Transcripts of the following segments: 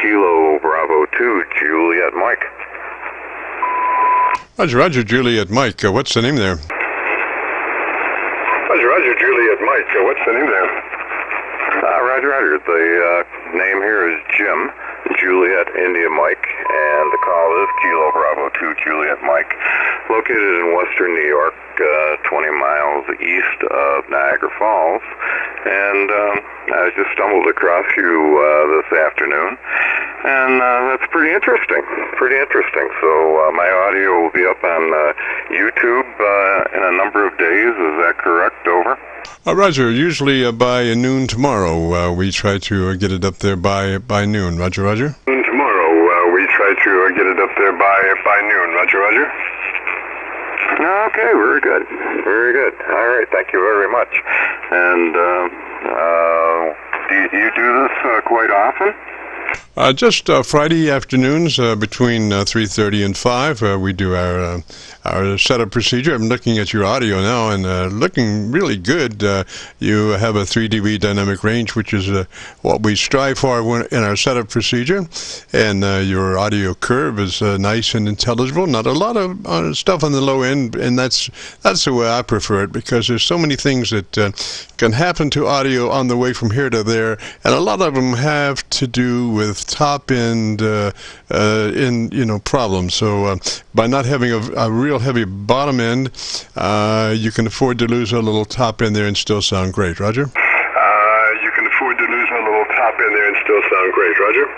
Kilo Bravo 2, Juliet Mike. Roger, Roger, Juliet Mike. What's the name there? Roger, Roger, Juliet Mike. What's the name there? Roger, Roger. The name here is Jim, Juliet India Mike, and the call is Kilo Bravo 2, Juliet Mike, located in western New York, 20 miles east of Niagara Falls. And I just stumbled across you this afternoon, and that's pretty interesting. So my audio will be up on YouTube in a number of days. Is that correct? Over. Roger, usually by noon tomorrow. We try to get it up there by noon. Roger, Roger. Noon tomorrow. We try to get it up there by noon. Roger, Roger. Okay, very good. Very good. All right, thank you very much. And do you do this quite often? Just Friday afternoons between 3:30 and 5. We do our setup procedure. I'm looking at your audio now and looking really good. You have a 3 dB dynamic range, which is what we strive for in our setup procedure. And your audio curve is nice and intelligible. Not a lot of stuff on the low end, and that's the way I prefer it, because there's so many things that can happen to audio on the way from here to there, and a lot of them have to do with top end problems. So by not having a real heavy bottom end, you can afford to lose a little top end there and still sound great. Roger. You can afford to lose a little top end there and still sound great. Roger.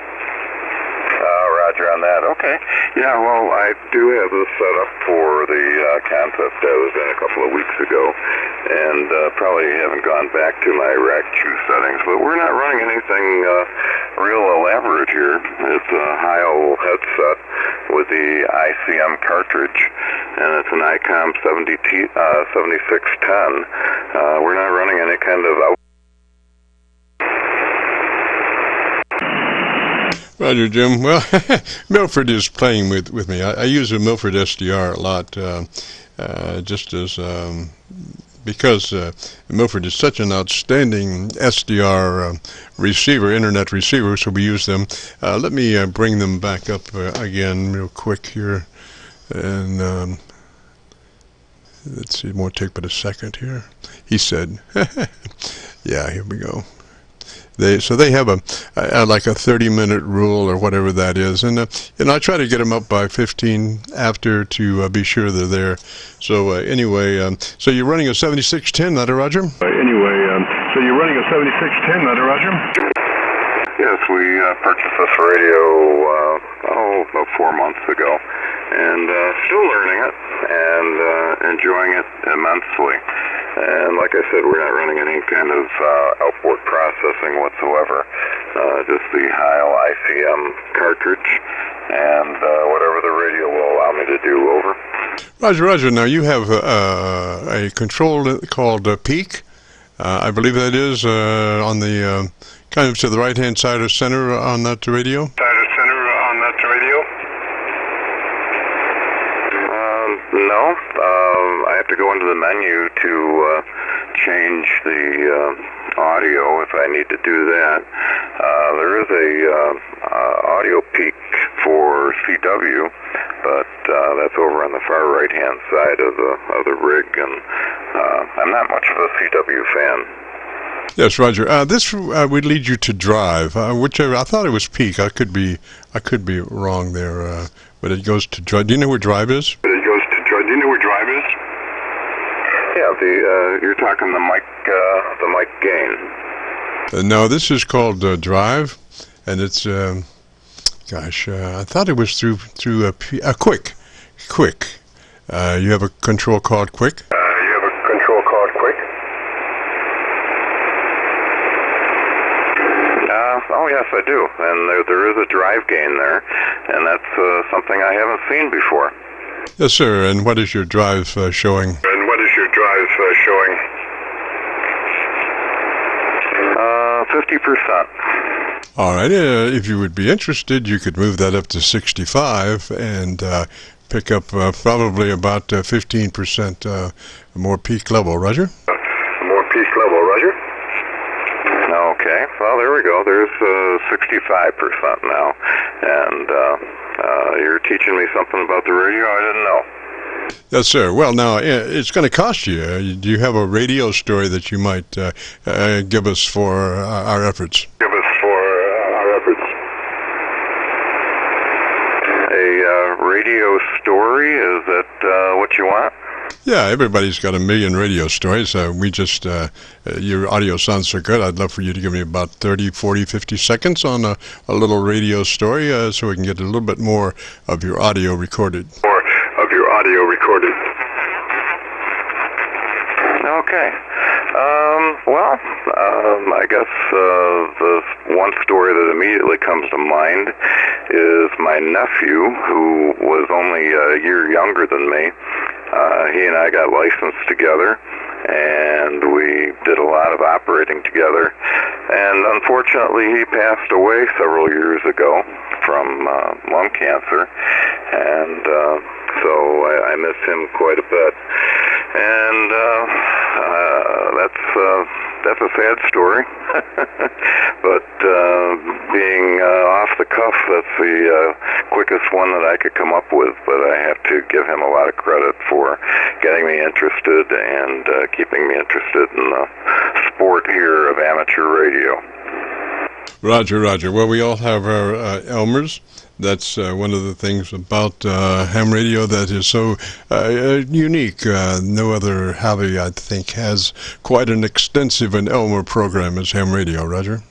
Roger on that. Okay. Yeah, well, I do have this set up for the contest I was in a couple of weeks ago, and probably haven't gone back to my rack chew settings, but we're not running anything real elaborate here. It's a high-old headset with the ICM cartridge, and it's an ICOM 7610. We're not running any kind of Roger, Jim. Well, Milford is playing with me. I use a Milford SDR a lot, just as because Milford is such an outstanding SDR receiver, internet receiver, so we use them. Let me bring them back up again real quick here, and let's see, it won't take but a second here. He said, yeah, here we go. So they have a like a 30-minute rule or whatever that is, and I try to get them up by 15 after to be sure they're there. So anyway, so you're running a 7610, not a Roger? So you're running a 7610, not a Roger? Yes, we purchased this radio about 4 months ago, and still learning it and enjoying it immensely. And like I said, we're not running any kind of outboard processing whatsoever. Just the Heil ICM cartridge and whatever the radio will allow me to do. Over. Roger, Roger. Now you have a control called Peak. I believe that is on the kind of to the right-hand side or center on that radio. No, I have to go into the menu to change the audio if I need to do that. There is a audio peak for CW, but that's over on the far right-hand side of the rig, and I'm not much of a CW fan. Yes, Roger. This would lead you to Drive, whichever. I thought it was Peak. I could be wrong there, but it goes to Drive. Do you know where Drive is? Yeah, you're talking the mic gain. No, this is called Drive, and it's gosh, I thought it was through Quick. You have a control called Quick. Oh yes, I do, and there is a drive gain there, and that's something I haven't seen before. Yes, sir. And what is your drive showing? 50%. All right. If you would be interested, you could move that up to 65 and pick up probably about 15% more peak level. Roger? More peak level, Roger? Okay. Well, there we we go. There's 65% now. And you're teaching me something about the radio I didn't know. Yes, sir. Well, now, it's going to cost you. Do you have a radio story that you might give us for our efforts? A radio story? Is that what you want? Yeah, everybody's got a million radio stories. We just, your audio sounds so good, I'd love for you to give me about 30, 40, 50 seconds on a little radio story so we can get a little bit more of your audio recorded. Okay. I guess the one story that immediately comes to mind is my nephew, who was only a year younger than me. He and I got licensed together, and we did a lot of operating together. And unfortunately, he passed away several years ago from lung cancer, and so I miss him quite a bit. And that's a sad story. But being off the cuff, that's the quickest one that I could come up with. But I have to give him a lot of credit for getting me interested and keeping me interested in the sport here of amateur radio. Roger, Roger. Well, we all have our Elmers. That's one of the things about ham radio that is so unique. No other hobby, I think, has quite an extensive and Elmer program as ham radio, Roger.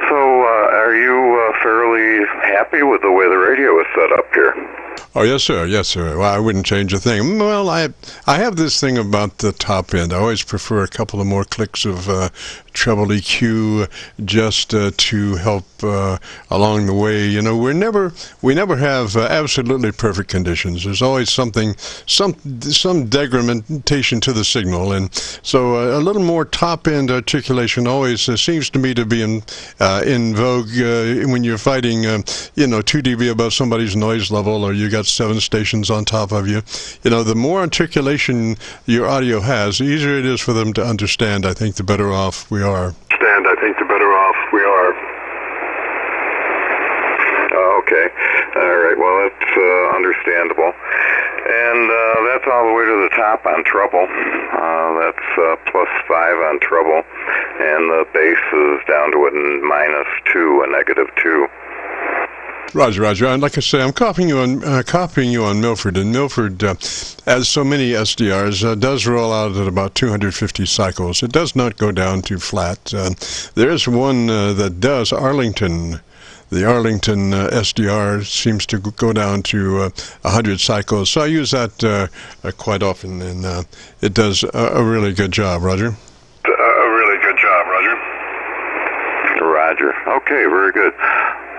So, are you fairly happy with the way the radio is set up here? Oh, yes, sir. Yes, sir. Well, I wouldn't change a thing. Well, I have this thing about the top end. I always prefer a couple of more clicks of treble EQ just to help along the way. You know, we never have absolutely perfect conditions. There's always some degradation to the signal, and so a little more top end articulation always seems to me to be in vogue when you're fighting 2 dB above somebody's noise level, or you got 7 stations on top of you. You know, the more articulation your audio has, the easier it is for them to understand. I think the better off we are. Okay. All right. Well, that's understandable. And that's all the way to the top on treble. That's +5 on treble. And the bass is down to a -2, a -2. Roger, Roger. And like I say, I'm copying you on Milford, and Milford, as so many SDRs, does roll out at about 250 cycles. It does not go down too flat. There is one that does, Arlington. The Arlington SDR seems to go down to 100 cycles, so I use that quite often, and it does a really good job, Roger. Roger. Okay, very good.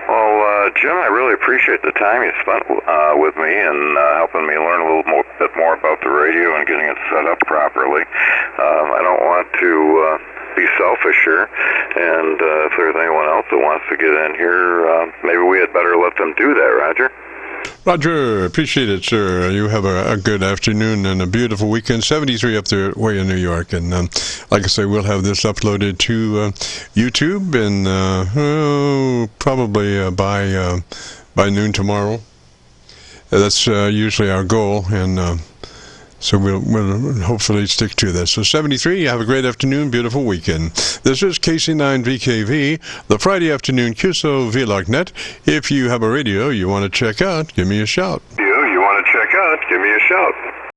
Well, Jim, I really appreciate the time you spent with me and helping me learn a little bit more about the radio and getting it set up properly. I don't want to be selfish here, and if there's anyone else that wants to get in here, maybe we had better let them do that, Roger. Roger, appreciate it, sir. You have a good afternoon and a beautiful weekend. 73 up there way in New York, and like I say, we'll have this uploaded to YouTube, and probably by noon tomorrow. That's usually our goal, and so we'll hopefully stick to this. So 73, have a great afternoon, beautiful weekend. This is KC9VKV, the Friday afternoon Qso-Vlog net. If you have a radio you want to check out, give me a shout. Give me a shout.